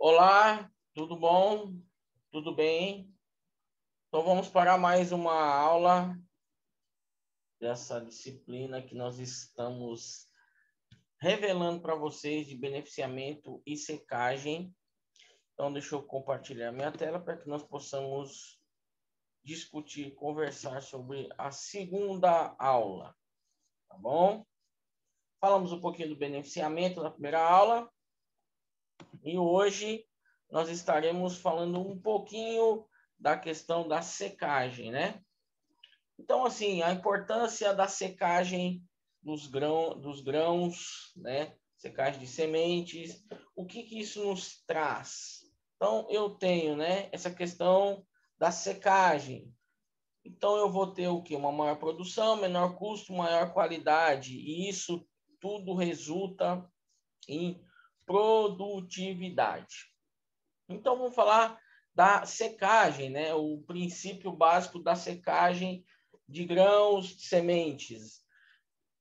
Olá, tudo bom? Tudo bem? Então vamos para mais uma aula dessa disciplina que nós estamos revelando para vocês de beneficiamento e secagem. Então deixa eu compartilhar minha tela para que nós possamos discutir, conversar sobre a segunda aula, tá bom? Falamos um pouquinho do beneficiamento na primeira aula e hoje nós estaremos falando um pouquinho da questão da secagem, né? Então, assim, a importância da secagem dos grãos, né? Secagem de sementes, o que isso nos traz? Então, eu tenho, né, essa questão da secagem. Então, eu vou ter o quê? Uma maior produção, menor custo, maior qualidade. E isso tudo resulta em produtividade. Então, vamos falar da secagem, né? O princípio básico da secagem de grãos, de sementes.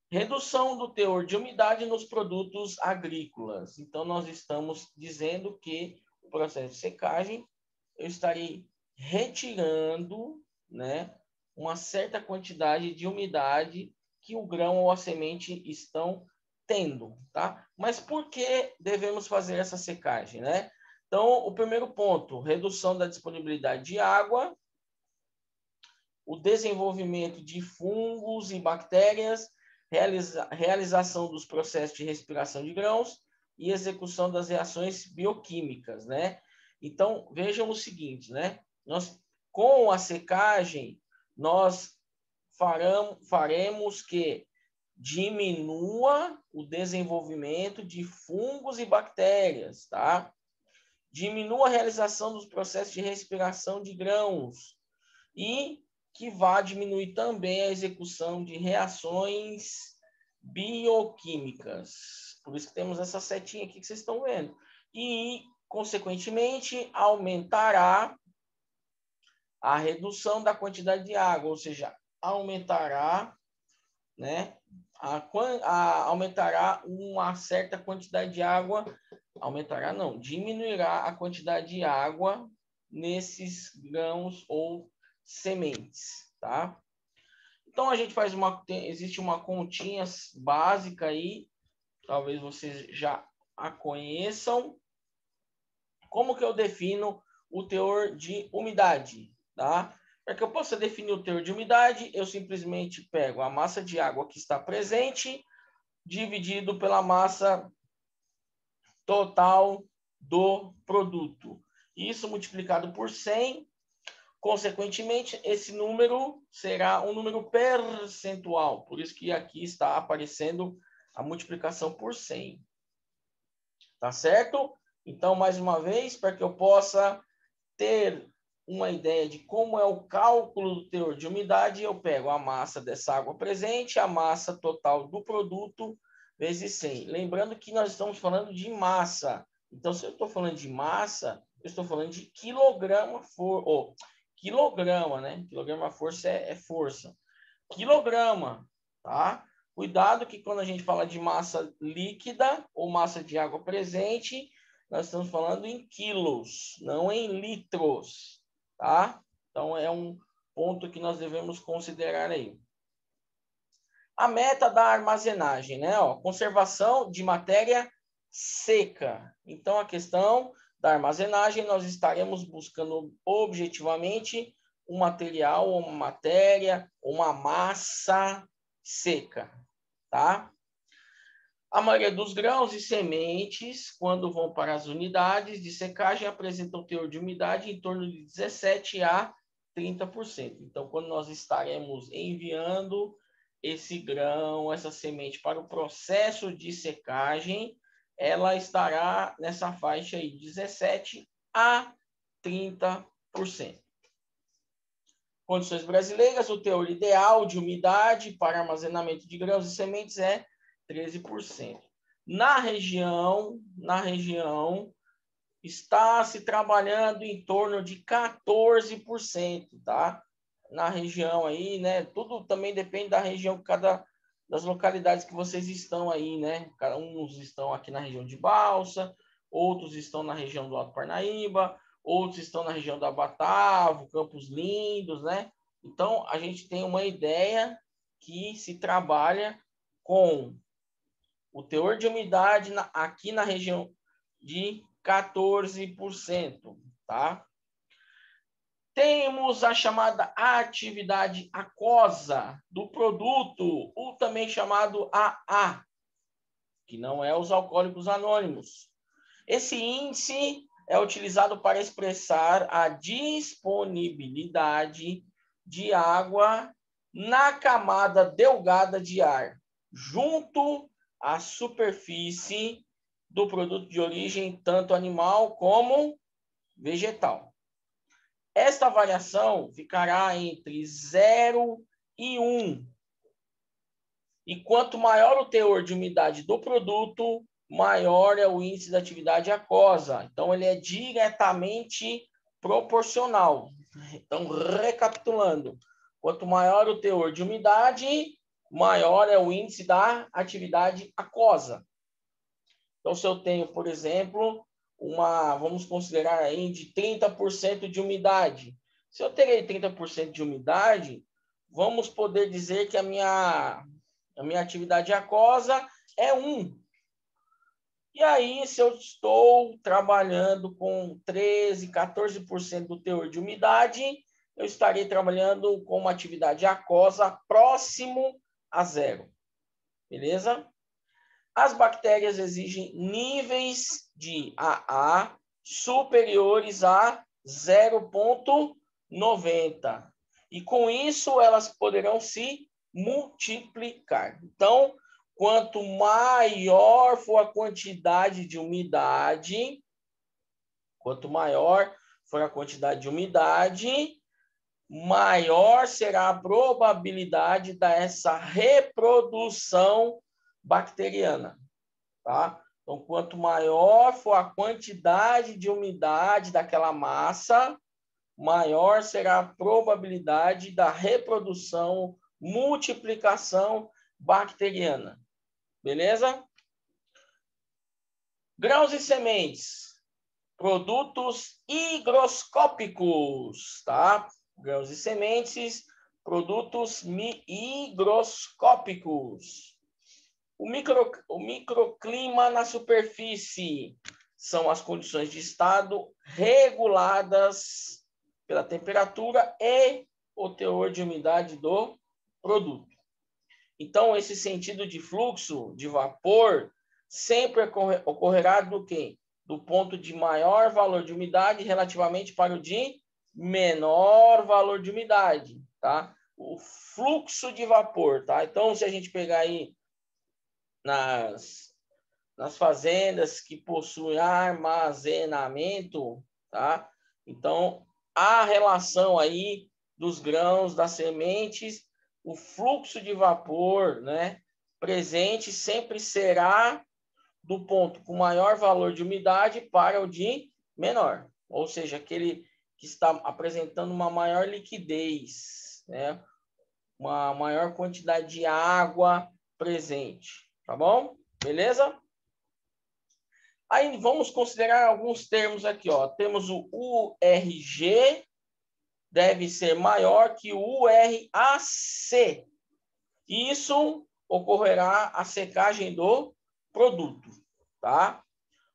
Redução do teor de umidade nos produtos agrícolas. Então, nós estamos dizendo que o processo de secagem, eu estarei retirando, né, uma certa quantidade de umidade que o grão ou a semente estão tendo, tá? Mas por que devemos fazer essa secagem, né? Então, o primeiro ponto, redução da disponibilidade de água, o desenvolvimento de fungos e bactérias, realização dos processos de respiração de grãos e execução das reações bioquímicas, né? Então, vejam o seguinte, né? Com a secagem, nós faremos que diminua o desenvolvimento de fungos e bactérias, tá? Diminua a realização dos processos de respiração de grãos e que vai diminuir também a execução de reações bioquímicas. Por isso que temos essa setinha aqui que vocês estão vendo. E, consequentemente, aumentará a redução da quantidade de água, ou seja, aumentará, né, aumentará uma certa quantidade de água, aumentará não, diminuirá a quantidade de água nesses grãos ou sementes, tá? Então a gente faz existe uma continha básica aí, talvez vocês já a conheçam. Como que eu defino o teor de umidade, tá? Para que eu possa definir o teor de umidade, eu simplesmente pego a massa de água que está presente, dividido pela massa total do produto. Isso multiplicado por 100, consequentemente, esse número será um número percentual. Por isso que aqui está aparecendo a multiplicação por 100. Tá certo? Então, mais uma vez, para que eu possa ter uma ideia de como é o cálculo do teor de umidade, eu pego a massa dessa água presente, a massa total do produto, vezes 100. Lembrando que nós estamos falando de massa. Então, se eu estou falando de massa, eu estou falando de quilograma, né? Quilograma força é força. Quilograma, tá? Cuidado que quando a gente fala de massa líquida ou massa de água presente, nós estamos falando em quilos, não em litros, tá? Então, é um ponto que nós devemos considerar aí. A meta da armazenagem, né? Ó, conservação de matéria seca. Então, a questão da armazenagem, nós estaremos buscando objetivamente um material, uma matéria, uma massa seca, tá? A maioria dos grãos e sementes, quando vão para as unidades de secagem, apresentam teor de umidade em torno de 17 a 30%. Então, quando nós estaremos enviando esse grão, essa semente para o processo de secagem, ela estará nessa faixa aí, 17 a 30%. Condições brasileiras, o teor ideal de umidade para armazenamento de grãos e sementes é 13%. Na região está se trabalhando em torno de 14%, tá? Na região aí, né? Tudo também depende da região, das localidades que vocês estão aí, né? Uns estão aqui na região de Balsa, outros estão na região do Alto Parnaíba, outros estão na região da Batavo, Campos Lindos, né? Então, a gente tem uma ideia que se trabalha com o teor de umidade aqui na região de 14%, tá? Temos a chamada atividade aquosa do produto, ou também chamado AA, que não é os alcoólicos anônimos. Esse índice é utilizado para expressar a disponibilidade de água na camada delgada de ar, junto à superfície do produto de origem tanto animal como vegetal. Esta variação ficará entre 0 e 1. E quanto maior o teor de umidade do produto, maior é o índice da atividade aquosa. Então, ele é diretamente proporcional. Então, recapitulando, quanto maior o teor de umidade, maior é o índice da atividade aquosa. Então, se eu tenho, por exemplo, vamos considerar aí de 30% de umidade. Se eu terei 30% de umidade, vamos poder dizer que a minha atividade aquosa é 1. E aí, se eu estou trabalhando com 13%, 14% do teor de umidade, eu estarei trabalhando com uma atividade aquosa próximo a 0. Beleza? As bactérias exigem níveis de AA superiores a 0,90. E com isso, elas poderão se multiplicar. Então, quanto maior for a quantidade de umidade, maior será a probabilidade dessa reprodução bacteriana, tá? Então, quanto maior for a quantidade de umidade daquela massa, maior será a probabilidade da reprodução, multiplicação bacteriana. Beleza? Grãos e sementes. Produtos higroscópicos, tá? Grãos e sementes, produtos higroscópicos. O microclima na superfície são as condições de estado reguladas pela temperatura e o teor de umidade do produto. Então, esse sentido de fluxo de vapor sempre ocorrerá do quê? Do ponto de maior valor de umidade relativamente para o de menor valor de umidade, tá? O fluxo de vapor, tá? Então, se a gente pegar aí nas fazendas que possuem armazenamento, tá? Então, a relação aí dos grãos, das sementes, o fluxo de vapor, né, presente sempre será do ponto com maior valor de umidade para o de menor, ou seja, aquele que está apresentando uma maior liquidez, né, uma maior quantidade de água presente, tá bom? Beleza? Aí vamos considerar alguns termos aqui, ó. Temos o URG, deve ser maior que o URAC. Isso ocorrerá a secagem do produto, tá?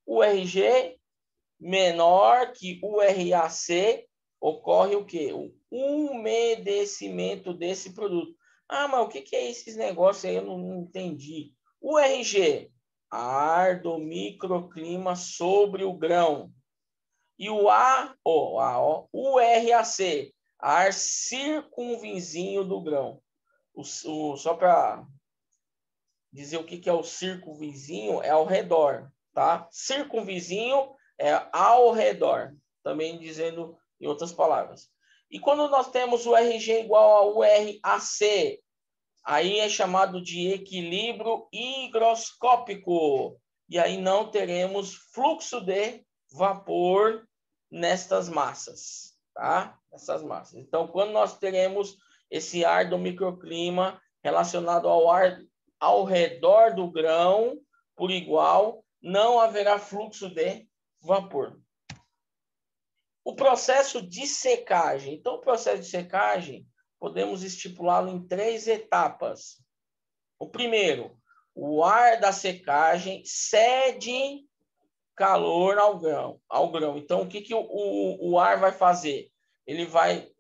O URG menor que o URAC, ocorre o quê? O umedecimento desse produto. Ah, mas o que é esses negócios aí? Eu não entendi. O URG, ar do microclima sobre o grão. E o URAC, ar circunvizinho do grão. Só para dizer o que é o circunvizinho, é ao redor, tá? Circunvizinho é ao redor, também dizendo em outras palavras. E quando nós temos o RG igual ao URAC, aí é chamado de equilíbrio higroscópico. E aí não teremos fluxo de vapor nestas massas, tá? Essas massas. Então, quando nós teremos esse ar do microclima relacionado ao ar ao redor do grão, por igual, não haverá fluxo de vapor. O processo de secagem. Então, o processo de secagem, podemos estipulá-lo em 3 etapas. O primeiro, o ar da secagem cede calor ao grão. Então, o que o ar vai fazer? Ele vai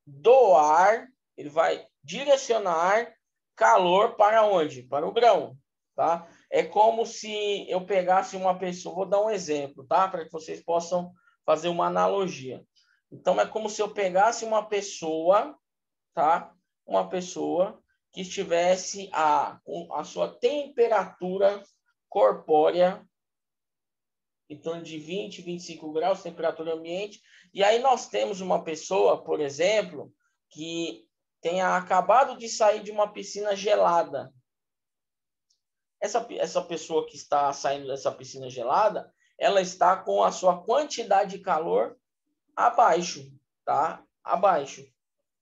doar, ele vai direcionar calor para onde? Para o grão, tá? É como se eu pegasse uma pessoa, vou dar um exemplo, tá? Para que vocês possam fazer uma analogia. Então, é como se eu pegasse uma pessoa, tá? Uma pessoa que estivesse com a sua temperatura corpórea em torno de 20, 25 graus, temperatura ambiente. E aí nós temos uma pessoa, por exemplo, que tenha acabado de sair de uma piscina gelada. Essa pessoa que está saindo dessa piscina gelada, ela está com a sua quantidade de calor abaixo, tá? Abaixo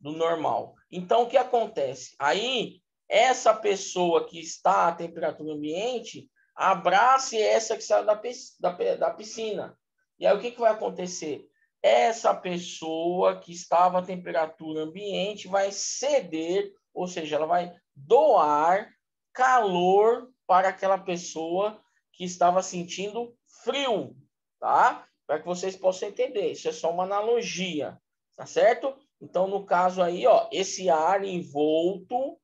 do normal. Então, o que acontece? Aí, essa pessoa que está à temperatura ambiente, abrace essa que saiu da piscina. E aí, o que vai acontecer? Essa pessoa que estava à temperatura ambiente vai ceder, ou seja, ela vai doar calor para aquela pessoa que estava sentindo frio, tá? Para que vocês possam entender. Isso é só uma analogia, tá certo? Então, no caso aí, ó, esse ar envolto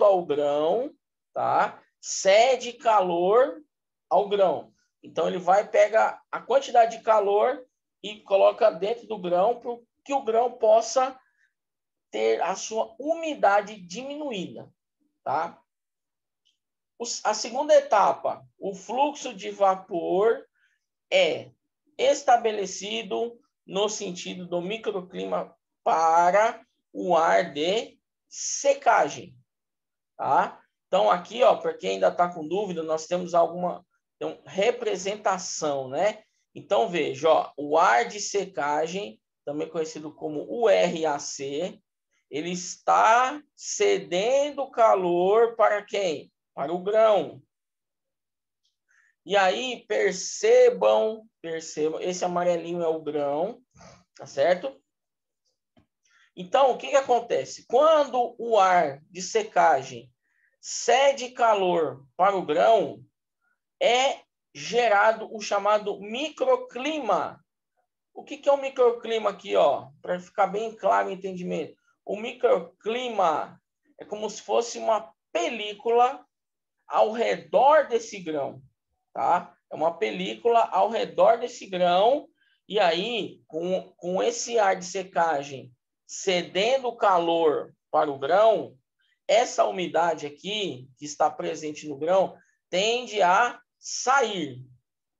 ao grão, tá? Cede calor ao grão. Então, ele vai pegar a quantidade de calor e coloca dentro do grão para que o grão possa ter a sua umidade diminuída, tá? A segunda etapa, o fluxo de vapor é estabelecido no sentido do microclima para o ar de secagem, tá? Então, aqui, ó, para quem ainda está com dúvida, nós temos alguma representação, né? Então, veja, ó, o ar de secagem, também conhecido como URAC, ele está cedendo calor para quem? Para o grão. E aí, percebam, esse amarelinho é o grão, tá certo? Então, o que acontece? Quando o ar de secagem cede calor para o grão, é gerado o chamado microclima. O que é o microclima aqui, ó? Para ficar bem claro o entendimento. O microclima é como se fosse uma película ao redor desse grão, tá? É uma película ao redor desse grão, e aí, com esse ar de secagem cedendo calor para o grão, essa umidade aqui, que está presente no grão, tende a sair,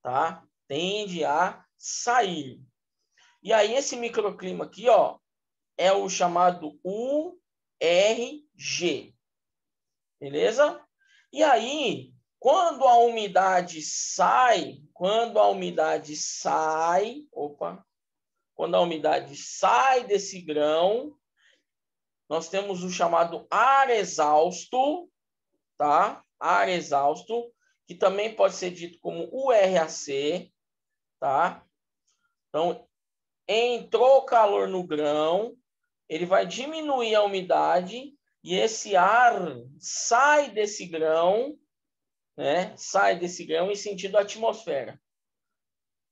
tá? Tende a sair. E aí, esse microclima aqui, ó, é o chamado URG. Beleza? E aí, quando a umidade sai desse grão, nós temos o chamado ar exausto, tá? Ar exausto, que também pode ser dito como URAC, tá? Então, entrou calor no grão, ele vai diminuir a umidade e esse ar sai desse grão, né? Sai desse grão em sentido à atmosfera.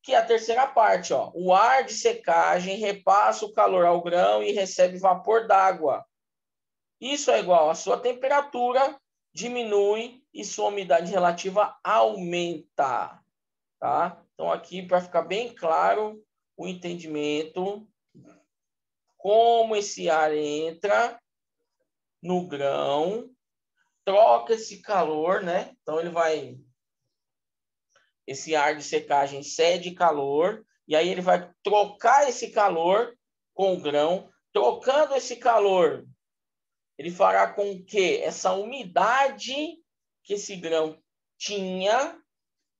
Que é a terceira parte, ó. O ar de secagem repassa o calor ao grão e recebe vapor d'água. Isso é igual à sua temperatura diminui e sua umidade relativa aumenta, tá? Então aqui para ficar bem claro o entendimento como esse ar entra no grão, troca esse calor, né? Então esse ar de secagem cede calor e aí ele vai trocar esse calor com o grão, trocando esse calor, ele fará com que essa umidade que esse grão tinha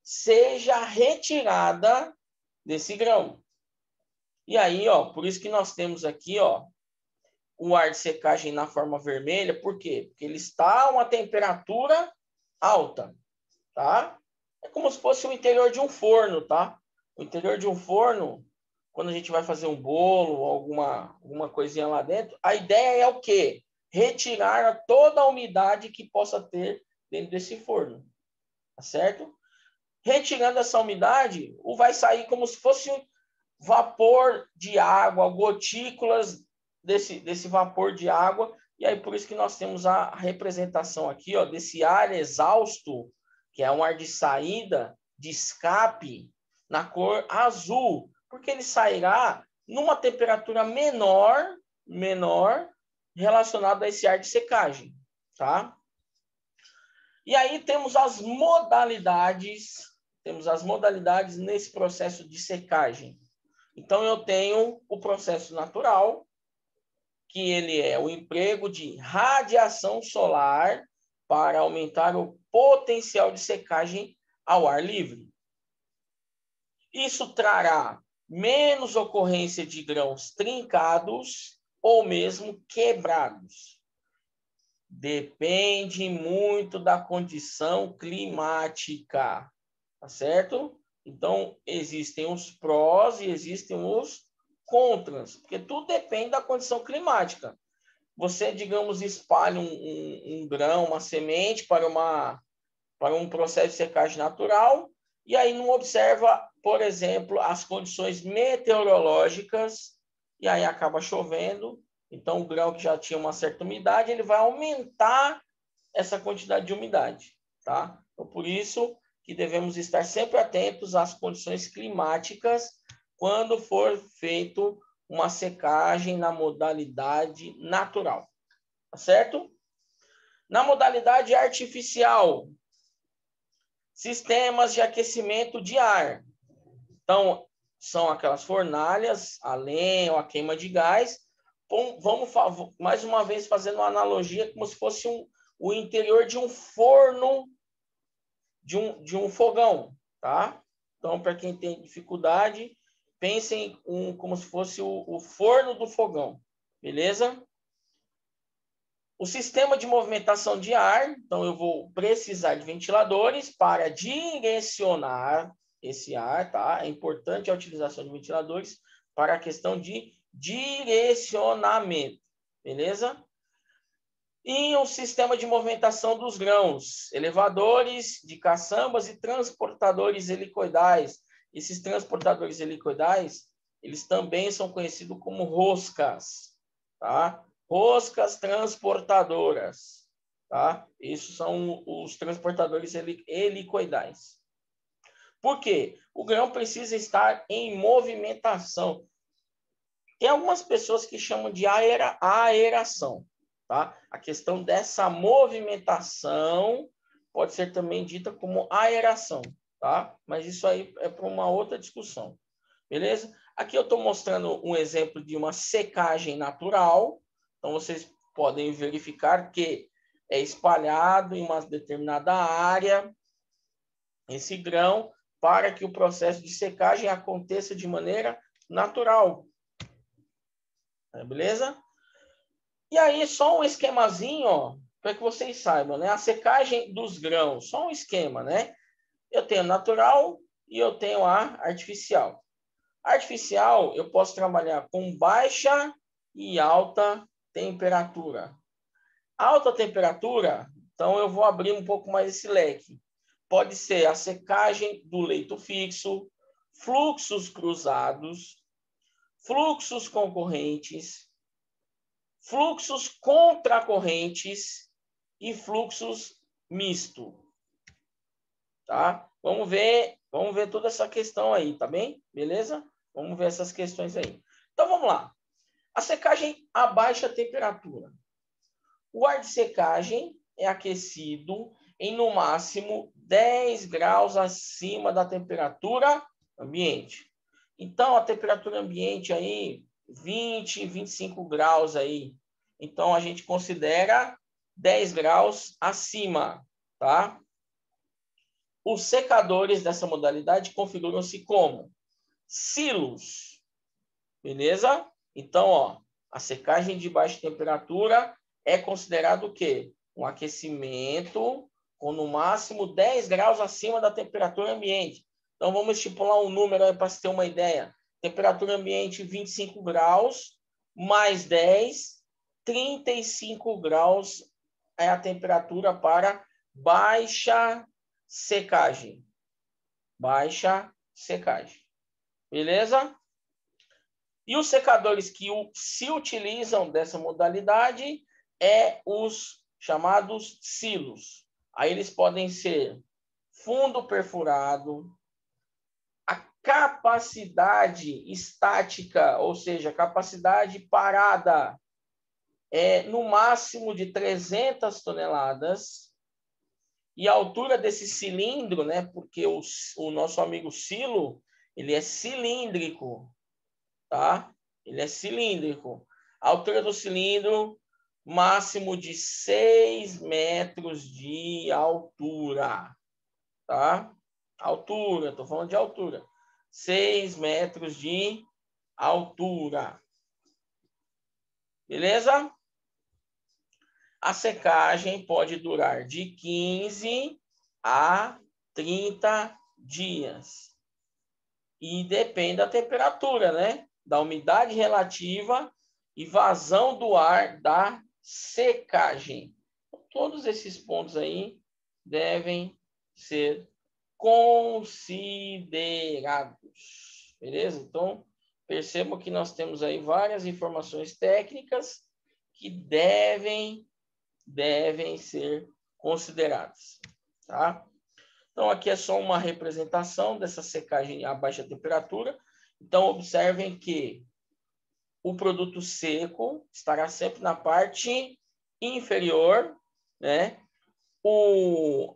seja retirada desse grão. E aí, ó, por isso que nós temos aqui, ó, o ar de secagem na forma vermelha, por quê? Porque ele está a uma temperatura alta. tá? É como se fosse o interior de um forno, tá? O interior de um forno, quando a gente vai fazer um bolo, alguma coisinha lá dentro, a ideia é o quê? Retirar toda a umidade que possa ter dentro desse forno, tá certo? Retirando essa umidade, vai sair como se fosse um vapor de água, gotículas desse vapor de água, e aí por isso que nós temos a representação aqui, ó, desse ar exausto, que é um ar de saída, de escape, na cor azul, porque ele sairá numa temperatura menor relacionado a esse ar de secagem, tá? E aí temos as modalidades nesse processo de secagem. Então, eu tenho o processo natural, que ele é o emprego de radiação solar para aumentar o potencial de secagem ao ar livre. Isso trará menos ocorrência de grãos trincados ou mesmo quebrados. Depende muito da condição climática, tá certo? Então, existem os prós e existem os contras, porque tudo depende da condição climática. Você, digamos, espalha um grão, uma semente para um processo de secagem natural, e aí não observa, por exemplo, as condições meteorológicas, e aí acaba chovendo. Então, o grão que já tinha uma certa umidade, ele vai aumentar essa quantidade de umidade, tá? Então, por isso que devemos estar sempre atentos às condições climáticas quando for feito uma secagem na modalidade natural, tá certo? Na modalidade artificial, sistemas de aquecimento de ar. Então, são aquelas fornalhas, a lenha ou a queima de gás. Vamos, mais uma vez, fazendo uma analogia, como se fosse o interior de um forno, de um fogão, tá? Então, para quem tem dificuldade, pensem como se fosse o forno do fogão, beleza? O sistema de movimentação de ar, então eu vou precisar de ventiladores para direcionar esse ar, tá? É importante a utilização de ventiladores para a questão de direcionamento, beleza? E o sistema de movimentação dos grãos, elevadores de caçambas e transportadores helicoidais. Esses transportadores helicoidais, eles também são conhecidos como roscas, tá? Roscas transportadoras, tá? Esses são os transportadores helicoidais. Por quê? O grão precisa estar em movimentação. Tem algumas pessoas que chamam de aeração, tá? A questão dessa movimentação pode ser também dita como aeração, tá? Mas isso aí é para uma outra discussão, beleza? Aqui eu estou mostrando um exemplo de uma secagem natural. Então, vocês podem verificar que é espalhado em uma determinada área esse grão para que o processo de secagem aconteça de maneira natural. Beleza? E aí, só um esquemazinho, ó, para que vocês saibam, né? A secagem dos grãos, só um esquema, né? Eu tenho natural e eu tenho a artificial. Artificial, eu posso trabalhar com baixa e alta temperatura. Alta temperatura, então eu vou abrir um pouco mais esse leque. Pode ser a secagem do leito fixo, fluxos cruzados, fluxos concorrentes, fluxos contracorrentes e fluxos misto, tá? Vamos ver toda essa questão aí, tá bem? Beleza? Vamos ver essas questões aí. Então, vamos lá. A secagem a baixa temperatura. O ar de secagem é aquecido em, no máximo, 10 graus acima da temperatura ambiente. Então, a temperatura ambiente aí, 20, 25 graus aí. Então, a gente considera 10 graus acima, tá? Os secadores dessa modalidade configuram-se como silos, beleza? Então, ó, a secagem de baixa temperatura é considerado o quê? Um aquecimento com no máximo 10 graus acima da temperatura ambiente. Então, vamos estipular um número aí para se ter uma ideia. Temperatura ambiente 25 graus, mais 10, 35 graus é a temperatura para baixa secagem. Baixa secagem. Beleza? E os secadores que se utilizam dessa modalidade os chamados silos. Aí eles podem ser fundo perfurado, a capacidade estática, ou seja, capacidade parada, no máximo de 300 toneladas. E a altura desse cilindro, né? Porque o nosso amigo silo, ele é cilíndrico, tá? Ele é cilíndrico. A altura do cilindro, máximo de 6 metros de altura, tá? Altura, estou falando de altura. 6 metros de altura. Beleza? A secagem pode durar de 15 a 30 dias. E depende da temperatura, né? Da umidade relativa e vazão do ar da secagem. Todos esses pontos aí devem ser considerados. Beleza? Então, percebam que nós temos aí várias informações técnicas que devem ser consideradas, tá? Então, aqui é só uma representação dessa secagem a baixa temperatura. Então, observem que o produto seco estará sempre na parte inferior, né?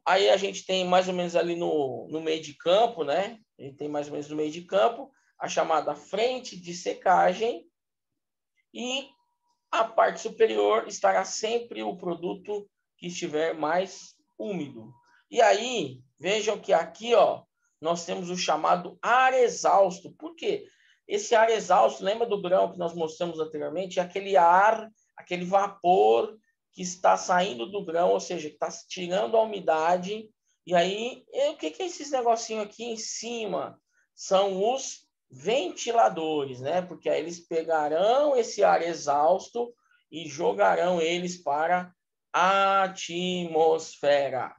Aí a gente tem mais ou menos ali no meio de campo, né? A gente tem mais ou menos no meio de campo a chamada frente de secagem e a parte superior estará sempre o produto que estiver mais úmido. E aí, vejam que aqui, ó, nós temos o chamado ar exausto. Por quê? Esse ar exausto, lembra do grão que nós mostramos anteriormente? É aquele ar, aquele vapor que está saindo do grão, ou seja, que está tirando a umidade. E aí, o que é esses negocinhos aqui em cima? São os ventiladores, né? Porque aí eles pegarão esse ar exausto e jogarão eles para a atmosfera,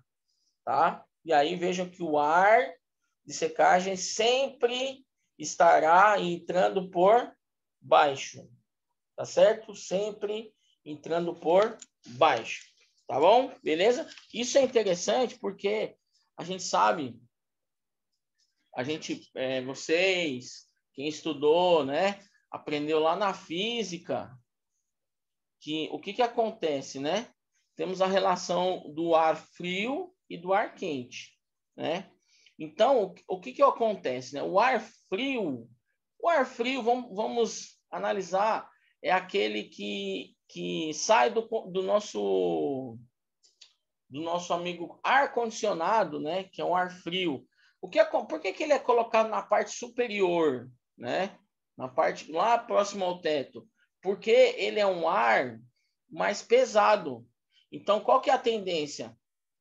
tá? E aí vejam que o ar de secagem sempre estará entrando por baixo, tá certo? Sempre entrando por baixo, tá bom? Beleza? Isso é interessante porque a gente sabe, vocês, quem estudou, né, aprendeu lá na física, que o que acontece, né? Temos a relação do ar frio e do ar quente, né? Então, o que acontece, né? O ar frio, vamos analisar, é aquele que sai do nosso amigo ar-condicionado, né? Que é um ar frio. Por que ele é colocado na parte superior, né? Na parte lá próximo ao teto? Porque ele é um ar mais pesado. Então, qual que é a tendência?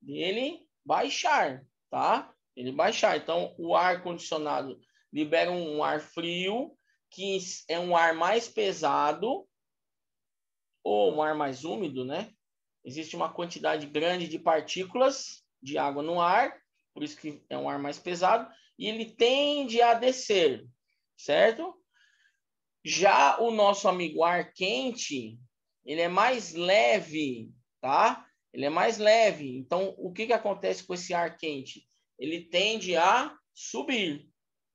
Ele baixar, tá? Ele baixar. Então, o ar-condicionado libera um ar frio, que é um ar mais pesado, ou um ar mais úmido, né? Existe uma quantidade grande de partículas de água no ar, por isso que é um ar mais pesado, e ele tende a descer, certo? Já o nosso amigo ar quente, ele é mais leve, tá? Ele é mais leve. Então, o que acontece com esse ar quente? Ele tende a subir,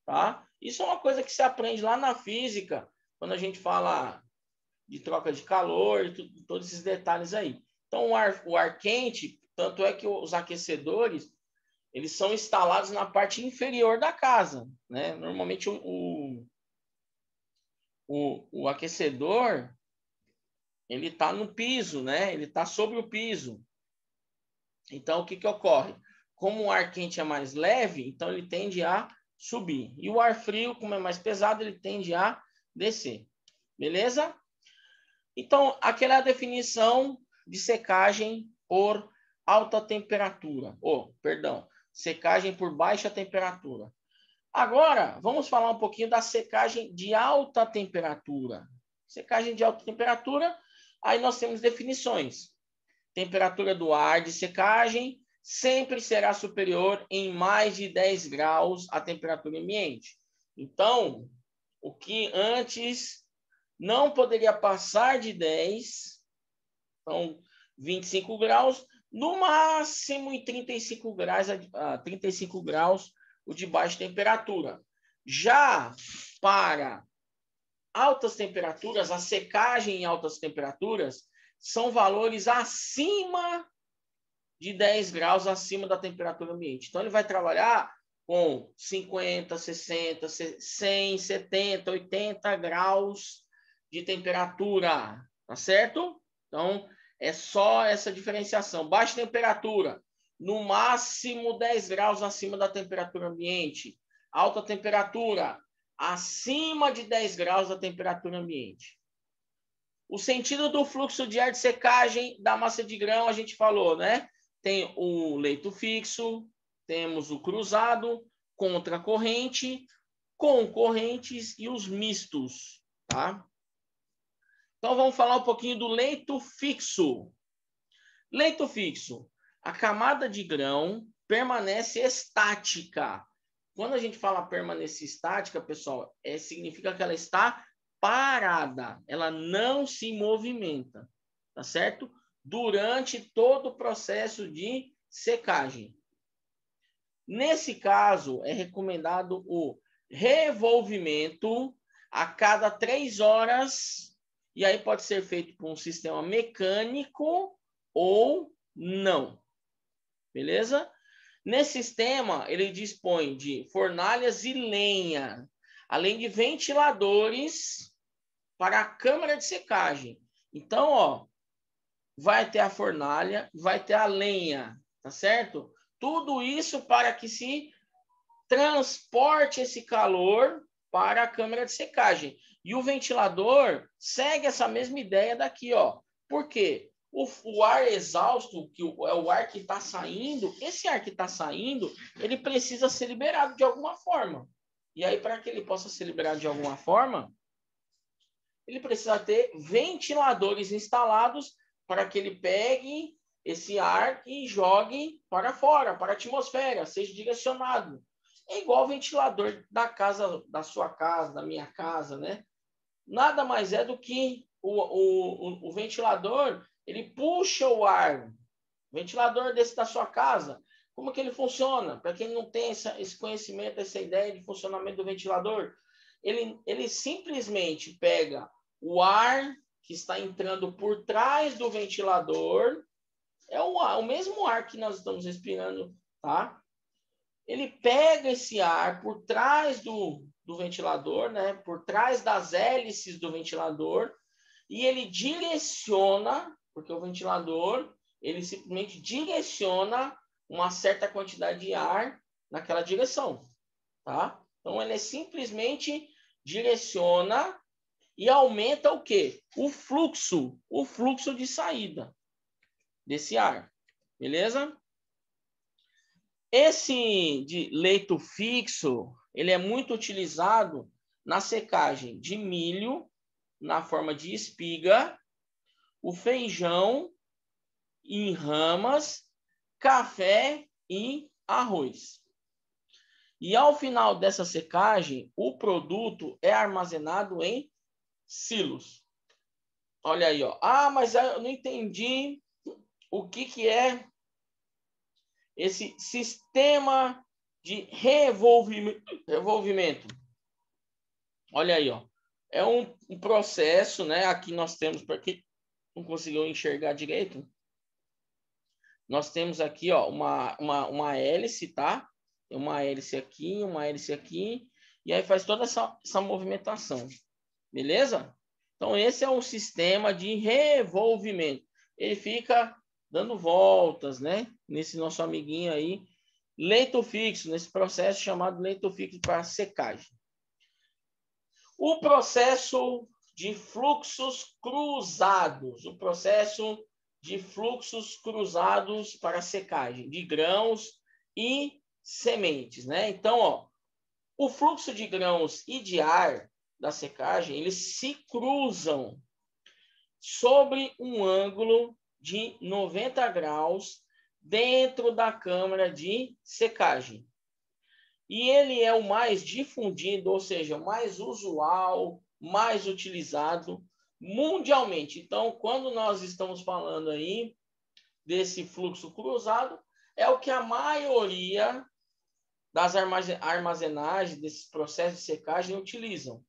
tá? Isso é uma coisa que se aprende lá na física, quando a gente fala de troca de calor, todos esses detalhes aí. Então, o ar quente, tanto é que os aquecedores, eles são instalados na parte inferior da casa, né? Normalmente, o aquecedor, ele está no piso, né? Ele está sobre o piso. Então, o que ocorre? Como o ar quente é mais leve, então ele tende a subir. E o ar frio, como é mais pesado, ele tende a descer. Beleza? Então, aquela é a definição de secagem por alta temperatura. Perdão, secagem por baixa temperatura. Agora, vamos falar um pouquinho da secagem de alta temperatura. Secagem de alta temperatura, aí nós temos definições. Temperatura do ar de secagem sempre será superior em mais de 10 graus à temperatura ambiente. Então, o que antes não poderia passar de 10, então 25 graus, no máximo em 35 graus o de baixa temperatura. Já para altas temperaturas, a secagem em altas temperaturas são valores acima de 10 graus acima da temperatura ambiente. Então, ele vai trabalhar com 50, 60, 100, 70, 80 graus de temperatura, tá certo? Então, é só essa diferenciação. Baixa temperatura, no máximo 10 graus acima da temperatura ambiente. Alta temperatura, acima de 10 graus da temperatura ambiente. O sentido do fluxo de ar de secagem da massa de grão, a gente falou, né? Tem o leito fixo, temos o cruzado, contracorrente, concorrentes e os mistos, tá? Então, vamos falar um pouquinho do leito fixo. Leito fixo. A camada de grão permanece estática. Quando a gente fala permanecer estática, pessoal, significa que ela está parada. Ela não se movimenta, tá certo? Durante todo o processo de secagem. Nesse caso, é recomendado o revolvimento a cada 3 horas, e aí pode ser feito por um sistema mecânico ou não. Beleza? Nesse sistema, ele dispõe de fornalhas e lenha, além de ventiladores para a câmara de secagem. Então, ó, vai ter a fornalha, vai ter a lenha, tá certo? Tudo isso para que se transporte esse calor para a câmara de secagem. E o ventilador segue essa mesma ideia daqui, ó. Por quê? O ar exausto, que é o ar que está saindo, esse ar que está saindo, ele precisa ser liberado de alguma forma. E aí, para que ele possa ser liberado de alguma forma, ele precisa ter ventiladores instalados para que ele pegue esse ar e jogue para fora, para a atmosfera, seja direcionado. É igual o ventilador da casa, da sua casa, da minha casa, né? Nada mais é do que o ventilador, ele puxa o ar. O ventilador desse da sua casa, como que ele funciona? Para quem não tem esse conhecimento, essa ideia de funcionamento do ventilador, ele simplesmente pega o ar que está entrando por trás do ventilador, é o mesmo ar que nós estamos respirando, tá? Ele pega esse ar por trás do ventilador, né? Por trás das hélices do ventilador, e ele direciona, porque o ventilador, ele simplesmente direciona uma certa quantidade de ar naquela direção, tá? Então, ele simplesmente direciona e aumenta o quê? O fluxo de saída desse ar, beleza? Esse de leito fixo, ele é muito utilizado na secagem de milho, na forma de espiga, o feijão em ramas, café e arroz. E ao final dessa secagem, o produto é armazenado em silos. Olha aí, ó. Ah, mas eu não entendi o que é esse sistema de revolvimento. Olha aí, ó. É um processo, né? Aqui nós temos, para quem não conseguiu enxergar direito, nós temos aqui, ó, uma hélice, tá? Tem uma hélice aqui, e aí faz toda essa movimentação. Beleza? Então, esse é um sistema de revolvimento. Ele fica dando voltas, né? Nesse nosso amiguinho aí, leito fixo, nesse processo chamado leito fixo para secagem. O processo de fluxos cruzados, o processo de fluxos cruzados para secagem de grãos e sementes, né? Então, ó, o fluxo de grãos e de ar da secagem, eles se cruzam sobre um ângulo de 90 graus dentro da câmara de secagem. E ele é o mais difundido, ou seja, mais usual, mais utilizado mundialmente. Então, quando nós estamos falando aí desse fluxo cruzado, é o que a maioria das armazenagens, desses processos de secagem utilizam.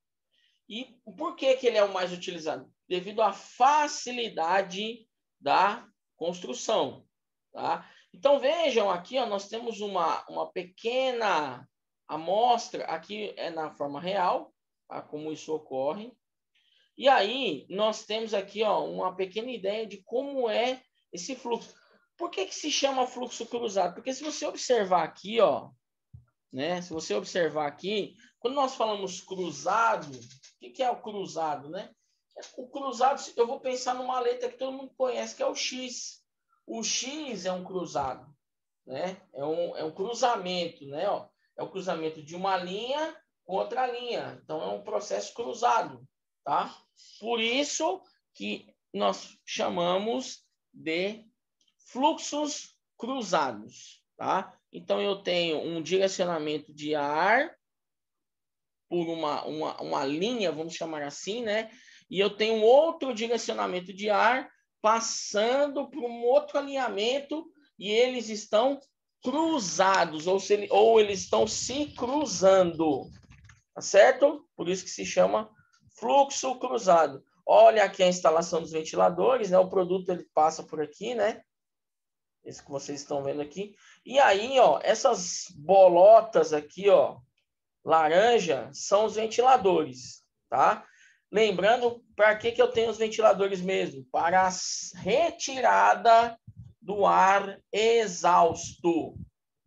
E por que ele é o mais utilizado? Devido à facilidade da construção. Tá? Então, vejam aqui, ó, nós temos uma pequena amostra, aqui é na forma real, tá? Como isso ocorre. E aí, nós temos aqui, ó, uma pequena ideia de como é esse fluxo. Por que se chama fluxo cruzado? Porque se você observar aqui, ó, né? Se você observar aqui, quando nós falamos cruzado, o que é o cruzado, né? O cruzado, eu vou pensar numa letra que todo mundo conhece, que é o X. O X é um cruzado, né? É um cruzamento, né? Ó, é o cruzamento de uma linha com outra linha. Então, é um processo cruzado, tá? Por isso que nós chamamos de fluxos cruzados, tá? Então, eu tenho um direcionamento de ar por uma linha, vamos chamar assim, né? E eu tenho outro direcionamento de ar passando por um outro alinhamento e eles estão cruzados, ou eles estão se cruzando, tá certo? Por isso que se chama fluxo cruzado. Olha aqui a instalação dos ventiladores, né? O produto ele passa por aqui, né? Esse que vocês estão vendo aqui. E aí, ó, essas bolotas aqui, ó, laranja, são os ventiladores, tá? Lembrando, para que eu tenho os ventiladores mesmo? Para a retirada do ar exausto,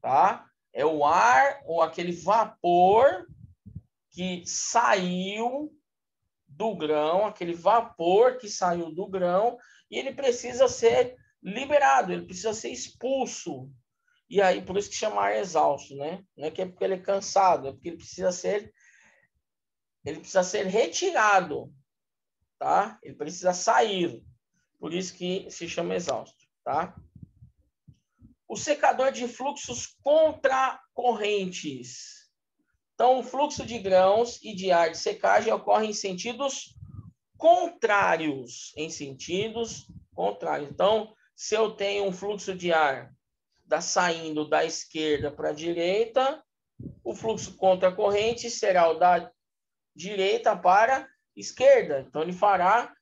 tá? É o ar ou aquele vapor que saiu do grão, aquele vapor que saiu do grão, e ele precisa ser liberado, ele precisa ser expulso. E aí, por isso que chama ar exausto, né? Não é que é porque ele é cansado, é porque ele precisa ser retirado, tá? Ele precisa sair. Por isso que se chama exausto, tá? O secador de fluxos contracorrentes. Então, o fluxo de grãos e de ar de secagem ocorre em sentidos contrários. Então, se eu tenho um fluxo de ar saindo da esquerda para a direita, o fluxo contracorrente será o da direita para a esquerda. Então, ele fará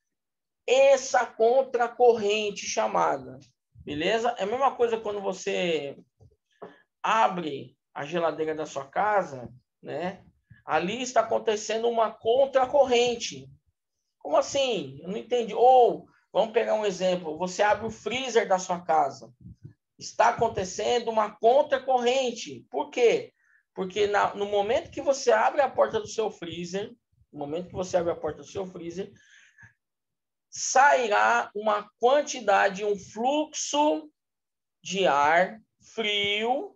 essa contracorrente chamada. Beleza? É a mesma coisa quando você abre a geladeira da sua casa, né? Ali está acontecendo uma contracorrente. Como assim? Eu não entendi. Ou, vamos pegar um exemplo. Você abre o freezer da sua casa. Está acontecendo uma contracorrente. Por quê? Porque no momento que você abre a porta do seu freezer, sairá uma quantidade, um fluxo de ar frio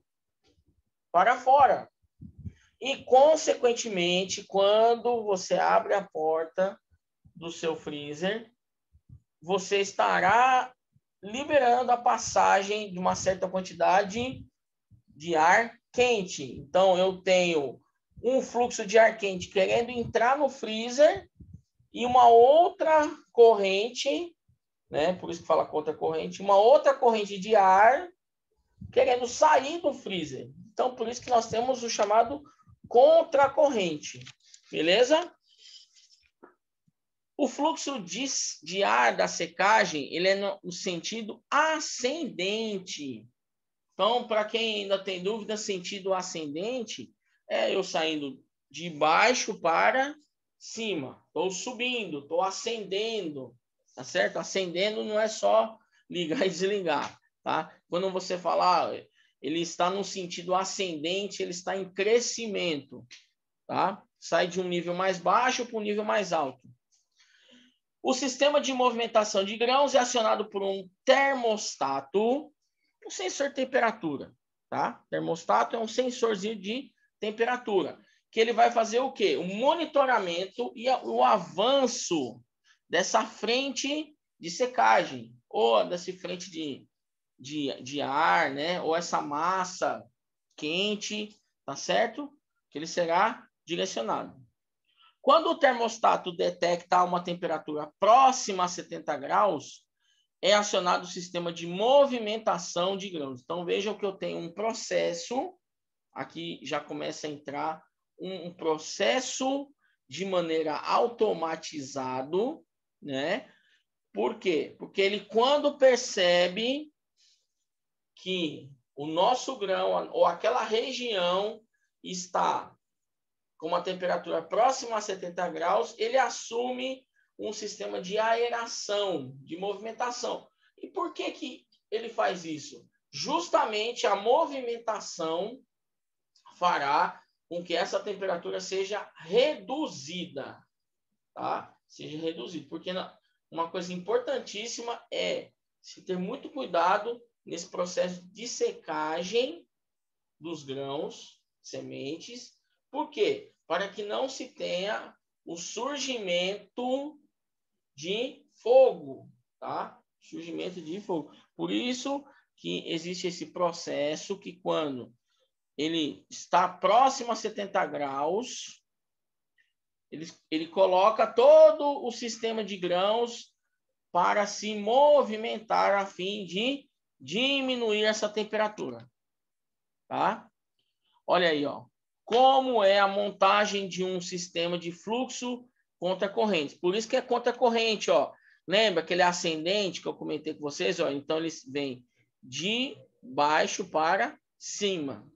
para fora. E, consequentemente, quando você abre a porta do seu freezer, você estará liberando a passagem de uma certa quantidade de ar quente. Então, eu tenho um fluxo de ar quente querendo entrar no freezer e uma outra corrente, né? Por isso que fala contracorrente, uma outra corrente de ar querendo sair do freezer. Então, por isso que nós temos o chamado contracorrente. Beleza? O fluxo de ar da secagem, ele é no sentido ascendente. Então, para quem ainda tem dúvida, sentido ascendente é eu saindo de baixo para cima. Estou subindo, estou ascendendo, tá certo? Ascendendo não é só ligar e desligar, tá? Quando você falar, ele está no sentido ascendente, ele está em crescimento, tá? Sai de um nível mais baixo para um nível mais alto. O sistema de movimentação de grãos é acionado por um termostato, um sensor de temperatura, tá? Termostato é um sensorzinho de temperatura, que ele vai fazer o quê? O monitoramento e o avanço dessa frente de secagem, ou dessa frente de ar, né? Ou essa massa quente, tá certo? Que ele será direcionado. Quando o termostato detecta uma temperatura próxima a 70 graus, é acionado o sistema de movimentação de grãos. Então, vejam que eu tenho um processo, aqui já começa a entrar um processo de maneira automatizado, né? Por quê? Porque ele, quando percebe que o nosso grão ou aquela região está com uma temperatura próxima a 70 graus, ele assume um sistema de aeração, de movimentação. E por que ele faz isso? Justamente a movimentação fará com que essa temperatura seja reduzida, tá? Seja reduzida, porque uma coisa importantíssima é se ter muito cuidado nesse processo de secagem dos grãos, sementes. Por quê? Para que não se tenha o surgimento de fogo, tá? Surgimento de fogo. Por isso que existe esse processo que quando ele está próximo a 70 graus, ele coloca todo o sistema de grãos para se movimentar a fim de diminuir essa temperatura, tá? Olha aí, ó. Como é a montagem de um sistema de fluxo contra corrente. Por isso que é contra corrente, ó. Lembra aquele ascendente que eu comentei com vocês, ó? Então eles vêm de baixo para cima.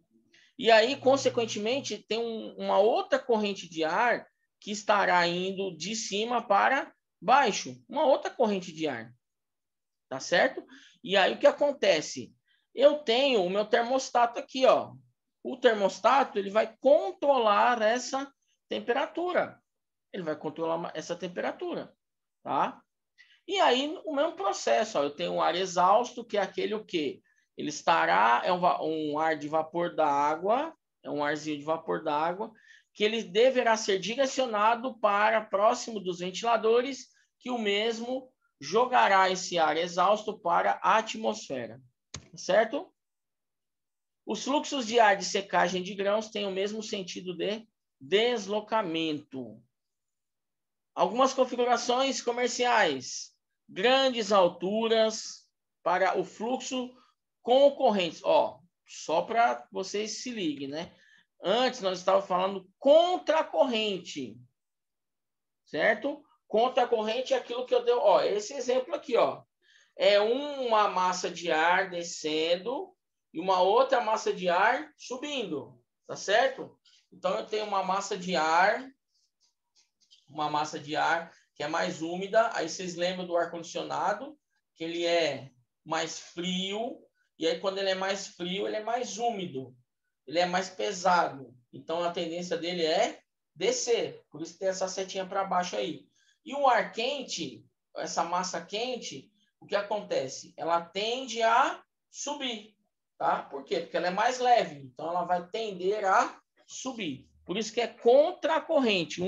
E aí, consequentemente, tem uma outra corrente de ar que estará indo de cima para baixo. Uma outra corrente de ar. Tá certo? E aí o que acontece? Eu tenho o meu termostato aqui, ó. O termostato, ele vai controlar essa temperatura. Ele vai controlar essa temperatura, tá? E aí, o mesmo processo, ó, eu tenho um ar exausto, que é aquele o quê? Ele estará, é um ar de vapor d'água, é um arzinho de vapor d'água, que ele deverá ser direcionado para próximo dos ventiladores, que o mesmo jogará esse ar exausto para a atmosfera, certo? Os fluxos de ar de secagem de grãos têm o mesmo sentido de deslocamento. Algumas configurações comerciais. Grandes alturas para o fluxo concorrentes. Ó, só para vocês se liguem, né? Antes nós estávamos falando contra a corrente. Certo? Contra a corrente é aquilo que eu dei. Ó, esse exemplo aqui, ó. É uma massa de ar descendo e uma outra massa de ar subindo, tá certo? Então eu tenho uma massa de ar que é mais úmida. Aí vocês lembram do ar-condicionado, que ele é mais frio, e aí quando ele é mais frio, ele é mais úmido, ele é mais pesado. Então a tendência dele é descer, por isso tem essa setinha para baixo aí. E o ar quente, essa massa quente, o que acontece? Ela tende a subir, tá? Por quê? Porque ela é mais leve, então ela vai tender a subir. Por isso que é contra a corrente,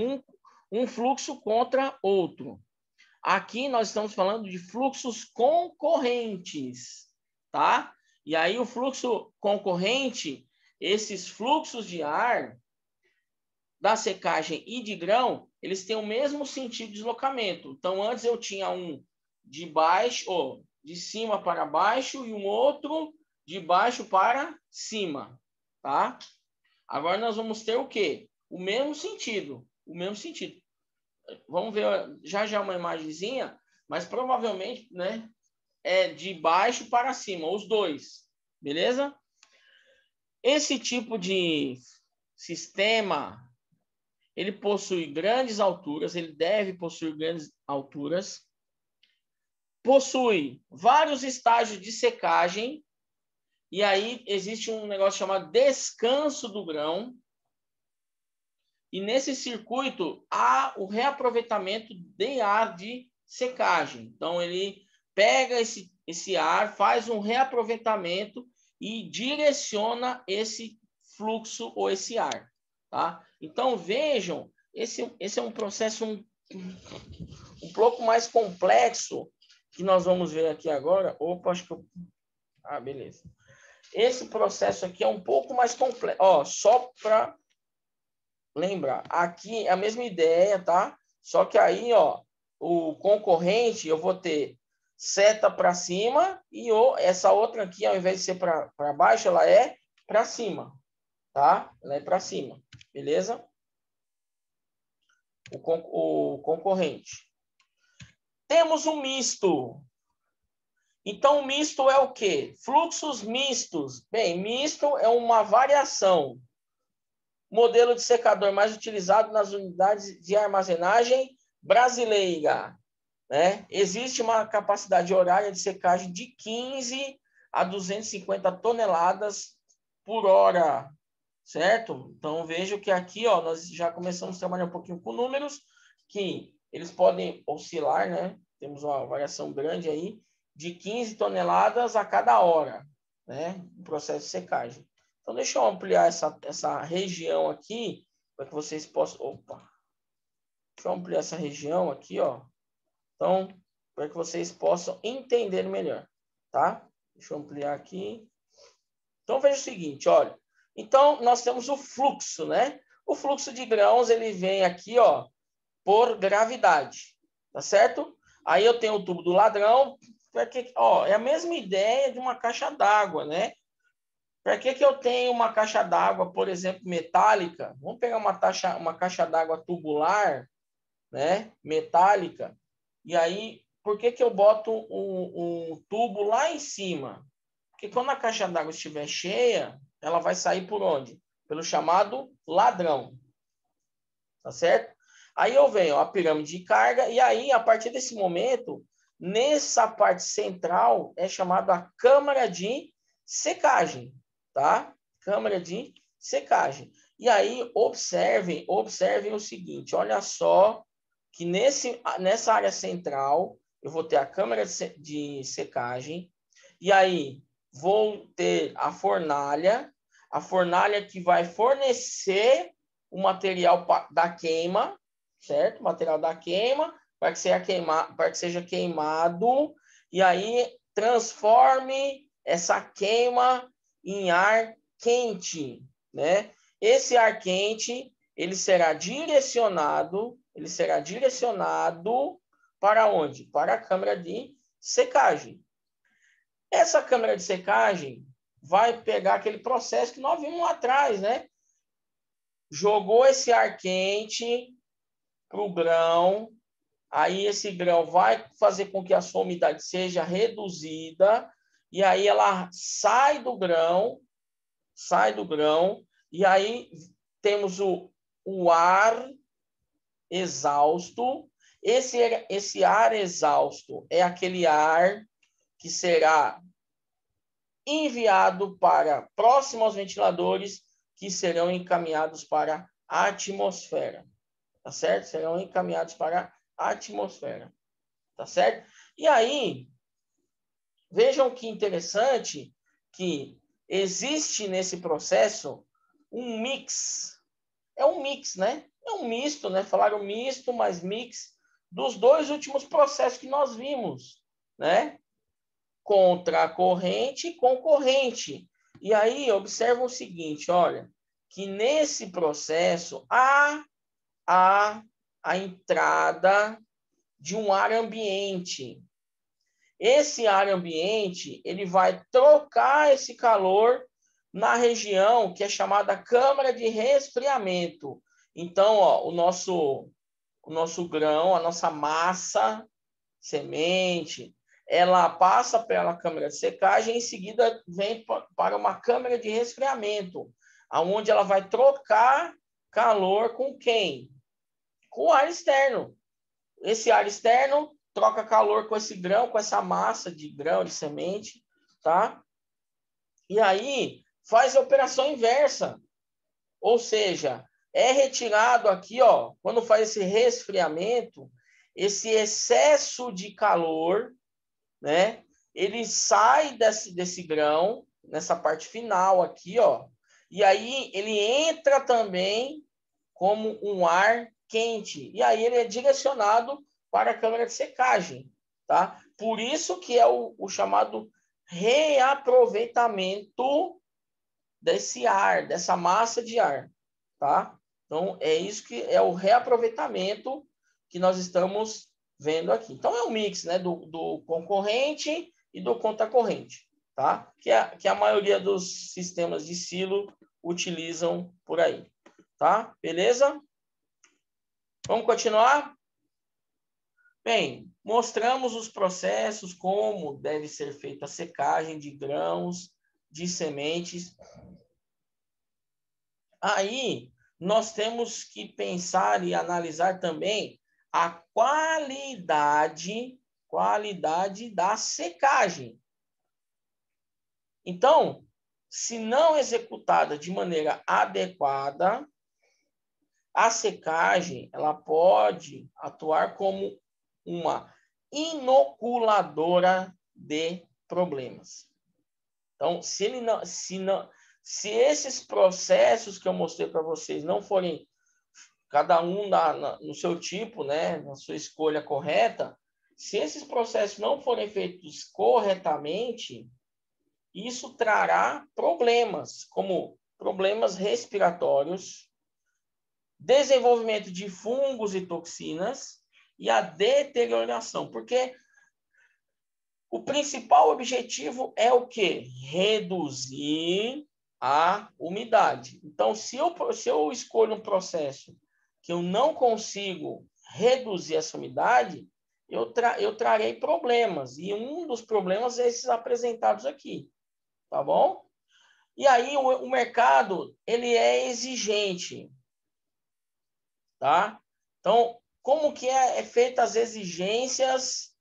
um fluxo contra outro. Aqui nós estamos falando de fluxos concorrentes, tá? E aí o fluxo concorrente, esses fluxos de ar da secagem e de grão, eles têm o mesmo sentido de deslocamento. Então antes eu tinha um de baixo, ou de cima para baixo e um outro de baixo para cima, tá? Agora nós vamos ter o quê? O mesmo sentido. Vamos ver já uma imagenzinha, mas provavelmente, né, é de baixo para cima, os dois, beleza? Esse tipo de sistema, ele possui grandes alturas, ele deve possuir grandes alturas, possui vários estágios de secagem, e aí existe um negócio chamado descanso do grão. E nesse circuito há o reaproveitamento de ar de secagem. Então, ele pega esse ar, faz um reaproveitamento e direciona esse fluxo ou esse ar. Tá? Então, vejam, esse é um processo um pouco mais complexo que nós vamos ver aqui agora. Opa, acho que eu... Ah, beleza. Esse processo aqui é um pouco mais complexo. Ó, só para lembrar, aqui é a mesma ideia, tá? Só que aí, ó, o concorrente, eu vou ter seta para cima e essa outra aqui, ao invés de ser para baixo, ela é para cima, tá? Ela é para cima, beleza? O concorrente. Temos um misto. Então, misto é o quê? Fluxos mistos. Bem, misto é uma variação. Modelo de secador mais utilizado nas unidades de armazenagem brasileira. Né? Existe uma capacidade horária de secagem de 15 a 250 toneladas por hora. Certo? Então, vejo que aqui, ó, nós já começamos a trabalhar um pouquinho com números, que eles podem oscilar, né? Temos uma variação grande aí, de 15 toneladas a cada hora, né? No processo de secagem. Então, deixa eu ampliar essa região aqui, para que vocês possam... Opa! Deixa eu ampliar essa região aqui, ó. Então, para que vocês possam entender melhor, tá? Deixa eu ampliar aqui. Então, veja o seguinte, olha. Então, nós temos o fluxo, né? O fluxo de grãos, ele vem aqui, ó, por gravidade, tá certo? Aí eu tenho o tubo do ladrão, ó, é a mesma ideia de uma caixa d'água, né? Para que eu tenho uma caixa d'água, por exemplo, metálica? Vamos pegar uma caixa d'água tubular, né? Metálica. E aí, por que eu boto um tubo lá em cima? Porque quando a caixa d'água estiver cheia, ela vai sair por onde? Pelo chamado ladrão. Tá certo? Aí eu venho a pirâmide de carga, e aí, a partir desse momento, nessa parte central, é chamada a câmara de secagem. Tá? Câmara de secagem. E aí, observem o seguinte, olha só, que nessa área central, eu vou ter a câmara de secagem, e aí vou ter a fornalha que vai fornecer o material da queima, certo? O material da queima, para que seja queimado, e aí transforme essa queima em ar quente, né? Esse ar quente, ele será direcionado para onde? Para a câmara de secagem. Essa câmara de secagem vai pegar aquele processo que nós vimos lá atrás, né? Jogou esse ar quente para o grão, aí esse grão vai fazer com que a sua umidade seja reduzida, e aí ela sai do grão, e aí temos o ar exausto. Esse ar exausto é aquele ar que será enviado para próximo aos ventiladores, que serão encaminhados para a atmosfera. Tá certo? Serão encaminhados para a atmosfera. Tá certo? E aí, vejam que interessante que existe nesse processo um mix. É um mix, né? É um misto, né? Falaram misto, mas mix dos dois últimos processos que nós vimos, né? Contracorrente e concorrente. E aí, observa o seguinte, olha, que nesse processo há a entrada de um ar ambiente. Esse ar ambiente, ele vai trocar esse calor na região que é chamada câmara de resfriamento. Então, ó, o nosso grão, a nossa massa, semente, ela passa pela câmara de secagem e em seguida vem para uma câmara de resfriamento, onde ela vai trocar calor com quem? Com o ar externo. Esse ar externo troca calor com esse grão, com essa massa de grão, de semente, tá? E aí faz a operação inversa. Ou seja, é retirado aqui, ó, quando faz esse resfriamento, esse excesso de calor, né, ele sai desse grão, nessa parte final aqui, ó, e aí ele entra também como um ar quente, e aí ele é direcionado para a câmara de secagem, tá? Por isso que é o chamado reaproveitamento desse ar, dessa massa de ar, tá? Então, é isso que é o reaproveitamento que nós estamos vendo aqui. Então, é um mix, né, do concorrente e do contacorrente, tá? Que a maioria dos sistemas de silo utilizam por aí, tá? Beleza? Vamos continuar? Bem, mostramos os processos, como deve ser feita a secagem de grãos, de sementes. Aí, nós temos que pensar e analisar também a qualidade da secagem. Então, se não executada de maneira adequada, a secagem ela pode atuar como uma inoculadora de problemas. Então, se esses processos que eu mostrei para vocês não forem cada um no seu tipo, né, na sua escolha correta, se esses processos não forem feitos corretamente, isso trará problemas, como problemas respiratórios, desenvolvimento de fungos e toxinas e a deterioração, porque o principal objetivo é o quê? Reduzir a umidade. Então, se eu escolho um processo que eu não consigo reduzir essa umidade, eu trarei problemas. E um dos problemas é esses apresentados aqui. Tá bom? E aí o mercado, ele é exigente. Tá? Então, como que é feita as exigências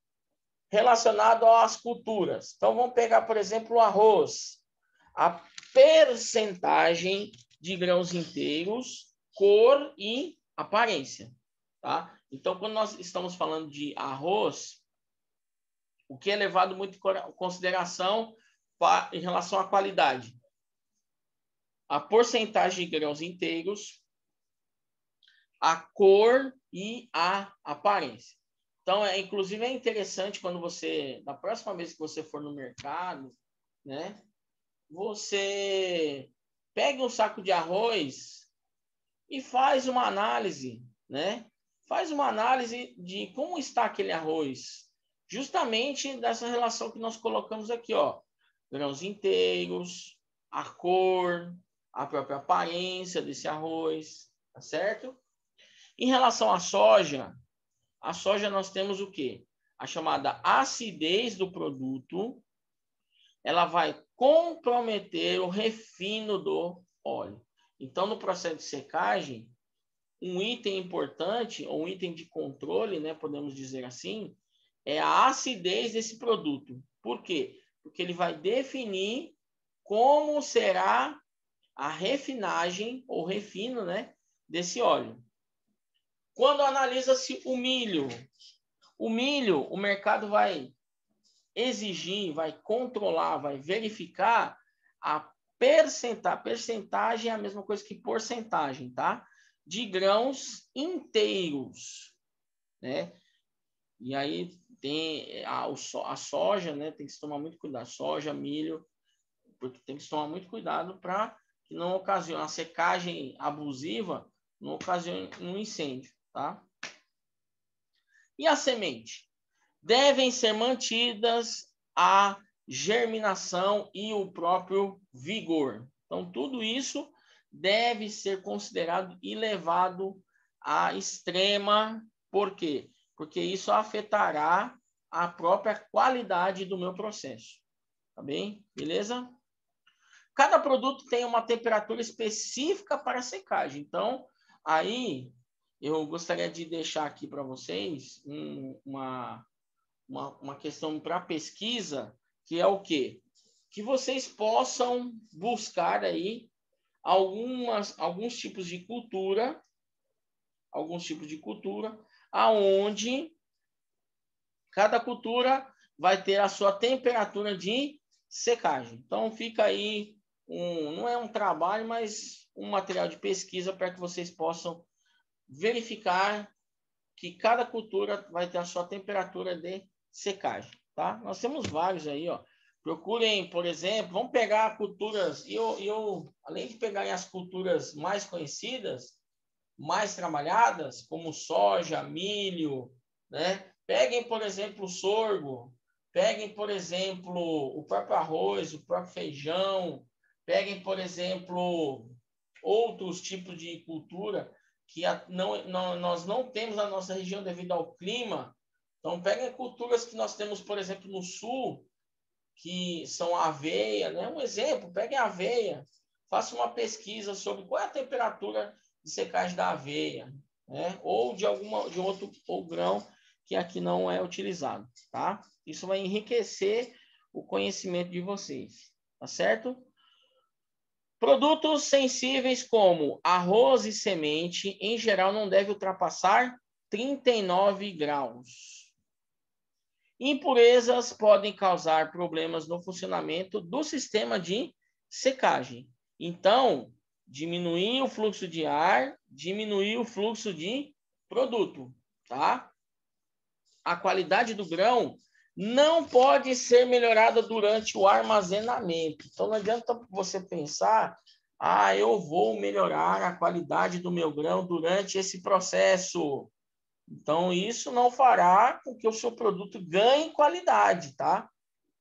relacionado às culturas? Então, vamos pegar, por exemplo, o arroz. A percentagem de grãos inteiros, cor e aparência. Tá? Então, quando nós estamos falando de arroz, o que é levado muito em consideração em relação à qualidade? A porcentagem de grãos inteiros, a cor e a aparência. Então, inclusive, é interessante quando você, na próxima vez que você for no mercado, né, você pega um saco de arroz e faz uma análise, né? Faz uma análise de como está aquele arroz, justamente dessa relação que nós colocamos aqui, ó, grãos inteiros, a cor, a própria aparência desse arroz, tá certo? Em relação à soja, a soja nós temos o quê? A chamada acidez do produto, ela vai comprometer o refino do óleo. Então, no processo de secagem, um item importante, ou um item de controle, né, podemos dizer assim, é a acidez desse produto. Por quê? Porque ele vai definir como será a refinagem, ou refino, né, desse óleo. Quando analisa-se o milho, o mercado vai exigir, vai controlar, vai verificar a percentagem é a mesma coisa que porcentagem, tá? De grãos inteiros, né? E aí tem a soja, né? Tem que se tomar muito cuidado. Soja, milho, porque tem que se tomar muito cuidado para que não ocasione a secagem abusiva, não ocasione um incêndio, tá? E a semente? Devem ser mantidas a germinação e o próprio vigor. Então, tudo isso deve ser considerado e levado à extrema. Por quê? Porque isso afetará a própria qualidade do meu processo. Tá bem? Beleza? Cada produto tem uma temperatura específica para secagem. Então, aí eu gostaria de deixar aqui para vocês uma questão para pesquisa, que é o quê? Que vocês possam buscar aí alguns tipos de cultura, aonde Cada cultura vai ter a sua temperatura de secagem. Então, fica aí, não é um trabalho, mas um material de pesquisa para que vocês possam verificar que cada cultura vai ter a sua temperatura de secagem, tá? Nós temos vários aí, ó. Procurem, por exemplo, vamos pegar culturas, além de pegarem as culturas mais conhecidas, mais trabalhadas, como soja, milho, né? Peguem, por exemplo, o sorgo, peguem, por exemplo, o próprio arroz, o próprio feijão, peguem, por exemplo, outros tipos de cultura que nós não temos na nossa região devido ao clima. Então, peguem culturas que nós temos, por exemplo, no sul, que são a aveia, né? Um exemplo, peguem a aveia, faça uma pesquisa sobre qual é a temperatura de secagem da aveia, né? Ou de outro grão que aqui não é utilizado, tá? Isso vai enriquecer o conhecimento de vocês, tá certo? Produtos sensíveis como arroz e semente, em geral, não deve ultrapassar 39 graus. Impurezas podem causar problemas no funcionamento do sistema de secagem. Então, diminuir o fluxo de ar, diminuir o fluxo de produto, tá? A qualidade do grão não pode ser melhorada durante o armazenamento. Então, não adianta você pensar, eu vou melhorar a qualidade do meu grão durante esse processo. Então, isso não fará com que o seu produto ganhe qualidade, tá?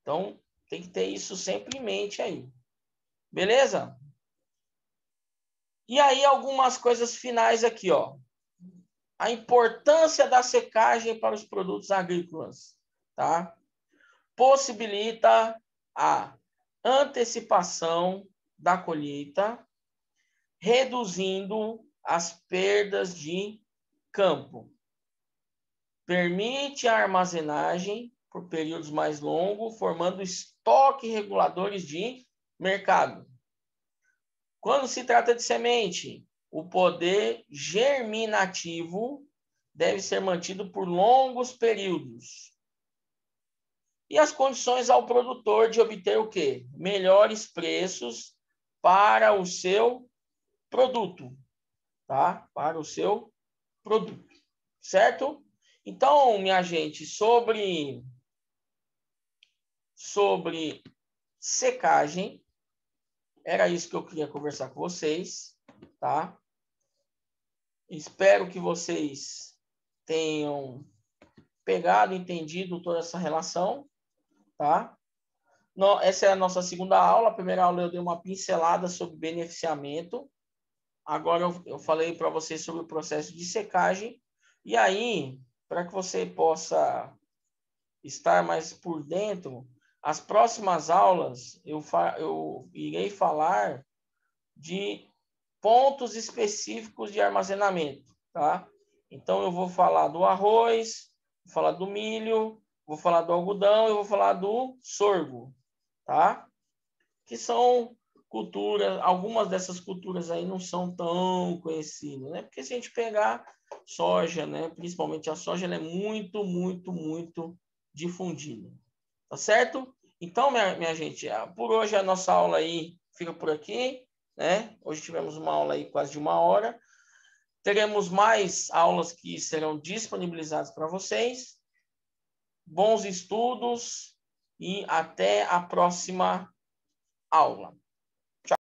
Então, tem que ter isso sempre em mente aí. Beleza? E aí, algumas coisas finais aqui, ó. A importância da secagem para os produtos agrícolas, tá? Possibilita a antecipação da colheita, reduzindo as perdas de campo. Permite a armazenagem por períodos mais longos, formando estoque reguladores de mercado. Quando se trata de semente, o poder germinativo deve ser mantido por longos períodos. E as condições ao produtor de obter o quê? Melhores preços para o seu produto, tá? Para o seu produto, certo? Então, minha gente, sobre secagem, era isso que eu queria conversar com vocês, tá? Espero que vocês tenham pegado, entendido toda essa relação, tá? Essa é a nossa segunda aula. A primeira aula eu dei uma pincelada sobre beneficiamento. Agora eu falei para vocês sobre o processo de secagem. E aí, para que você possa estar mais por dentro, as próximas aulas eu irei falar de pontos específicos de armazenamento, tá? Então, eu vou falar do arroz, vou falar do milho, vou falar do algodão e vou falar do sorgo, tá? Que são culturas, algumas dessas culturas aí não são tão conhecidas, né? Porque se a gente pegar soja, né? Principalmente a soja, ela é muito, muito, muito difundida, tá certo? Então, minha gente, por hoje a nossa aula aí fica por aqui, né? Hoje tivemos uma aula aí quase de 1 hora. Teremos mais aulas que serão disponibilizadas para vocês. Bons estudos e até a próxima aula.